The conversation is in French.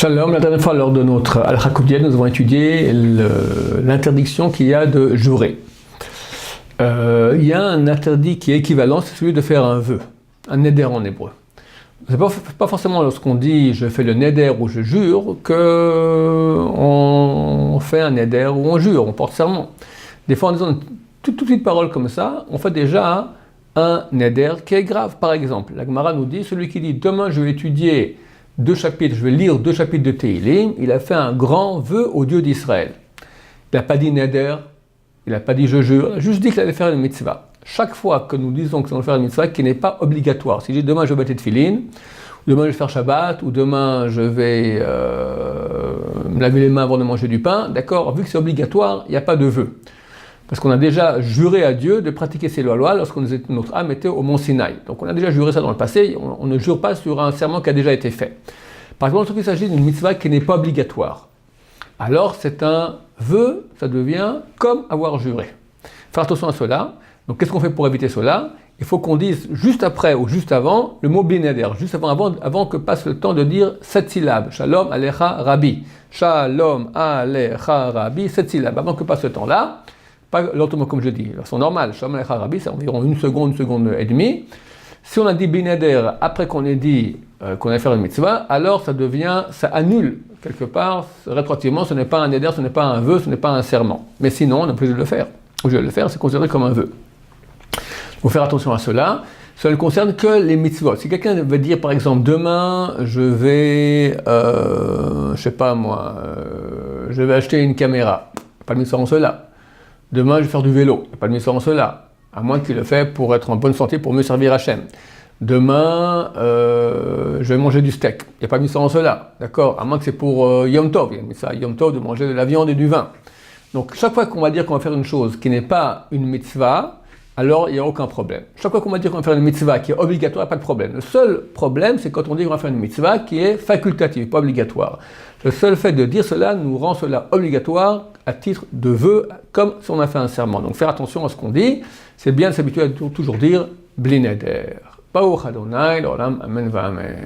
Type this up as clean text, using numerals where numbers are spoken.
Shalom, la dernière fois lors de notre Al-Kha quotidienne, nous avons étudié l'interdiction qu'il y a de jurer. Il y a un interdit qui est équivalent, c'est celui de faire un vœu, un neder en hébreu. C'est pas forcément lorsqu'on dit je fais le neder ou je jure qu'on fait un neder ou on jure, on porte serment. Des fois en disant toute petite parole comme ça, on fait déjà un neder qui est grave. Par exemple, la Gemara nous dit, celui qui dit demain je vais étudier 2 chapitres, je vais lire 2 chapitres de Tehillim, il a fait un grand vœu au Dieu d'Israël. Il n'a pas dit neder, il n'a pas dit je jure, il a juste dit qu'il allait faire une mitzvah. Chaque fois que nous disons que nous allons faire une mitzvah qui n'est pas obligatoire, si je dis demain je vais mettre tefillin, ou demain je vais faire Shabbat, ou demain je vais me laver les mains avant de manger du pain, d'accord, vu que c'est obligatoire, il n'y a pas de vœu. Parce qu'on a déjà juré à Dieu de pratiquer ses lois lorsque notre âme était au mont Sinaï. Donc on a déjà juré ça dans le passé, on ne jure pas sur un serment qui a déjà été fait. Par exemple, lorsqu'il s'agit d'une mitzvah qui n'est pas obligatoire, alors c'est un vœu, ça devient comme avoir juré. Faire attention à cela. Donc qu'est-ce qu'on fait pour éviter cela? Il faut qu'on dise juste après ou juste avant le mot binader, juste avant que passe le temps de dire 7 syllabes. Shalom alecha rabbi. Shalom alecha rabbi, 7 syllabes. Avant que passe ce temps-là, pas lentement comme je dis, de façon normale, Shalom alecha rabbi, c'est environ une seconde et demie. Si on a dit binader après qu'on ait dit qu'on allait faire une mitzvah, alors ça annule quelque part, rétroactivement, ce n'est pas un neder, ce n'est pas un vœu, ce n'est pas un serment. Mais sinon, on n'a plus de le faire. Au lieu de le faire, c'est considéré comme un vœu. Il faut faire attention à cela. Cela ne concerne que les mitzvot. Si quelqu'un veut dire, par exemple, demain, je vais acheter une caméra, pas de mitzvah en cela. Demain, je vais faire du vélo, pas de mitzvah en cela. À moins qu'il le fait pour être en bonne santé, pour mieux servir Hachem. Demain, je vais manger du steak, il n'y a pas de mitzvah en cela. D'accord? À moins que c'est pour Yom Tov. Il y a une mitzvah Yom Tov de manger de la viande et du vin. Donc, chaque fois qu'on va dire qu'on va faire une chose qui n'est pas une mitzvah, alors il n'y a aucun problème. Chaque fois qu'on va dire qu'on va faire une mitzvah qui est obligatoire, il n'y a pas de problème. Le seul problème, c'est quand on dit qu'on va faire une mitzvah qui est facultative, pas obligatoire. Le seul fait de dire cela nous rend cela obligatoire à titre de vœu, comme si on a fait un serment. Donc faire attention à ce qu'on dit, c'est bien de s'habituer à toujours dire bli neder. Baruch Adonai, l'olam, amen va amen.